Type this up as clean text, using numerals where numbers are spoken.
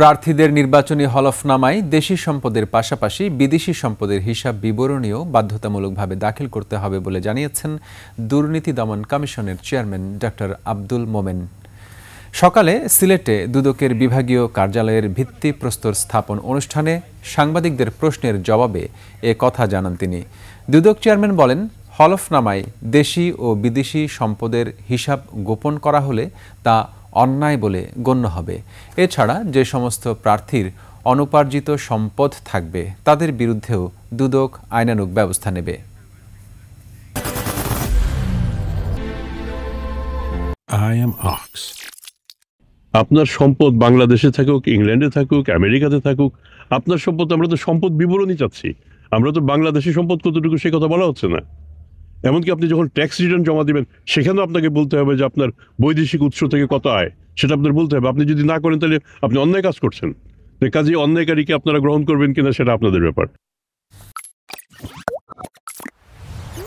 প্রার্থীদের নির্বাচনী হলফনামায় দেশি সম্পদের পাশাপাশি বিদেশি সম্পদের হিসাব বিবরণীও বাধ্যতামূলকভাবে দাখিল করতে হবে বলে জানিয়েছেন দুর্নীতি দমন কমিশনের চেয়ারম্যান ডক্টর আব্দুল মোমেন। সকালে সিলেটে দুদকের বিভাগীয় কার্যালয়ের ভিত্তিপ্রস্তর স্থাপন অনুষ্ঠানে সাংবাদিকদের প্রশ্নের জবাবে এ কথা জানান তিনি। দুদক চেয়ারম্যান বলেন, হলফনামায় দেশি ও বিদেশি সম্পদের হিসাব গোপন করা হলে তা অন্যায় বলে গণ্য হবে। এছাড়া যে সমস্ত প্রার্থীর অনুপার্জিত সম্পদ থাকবে তাদের বিরুদ্ধেও দুদক আইনানুগ ব্যবস্থা নেবে। আপনার সম্পদ বাংলাদেশে থাকুক, ইংল্যান্ডে থাকুক, আমেরিকাতে থাকুক, আপনার সম্পদ, আমরা তো সম্পদ বিবরণী চাচ্ছি। আমরা তো বাংলাদেশি সম্পদ কতটুকু সে কথা বলা হচ্ছে না। এমনকি আপনি যখন ট্যাক্স রিটার্ন জমা দিবেন সেখানেও আপনাকে বলতে হবে যে আপনার বৈদেশিক উৎস থেকে কত আয়, সেটা আপনার বলতে হবে। আপনি যদি না করেন তাহলে আপনি অন্যায় কাজ করছেন। কাজেই অন্যায়কারীকে আপনারা গ্রহণ করবেন কিনা সেটা আপনাদের ব্যাপার।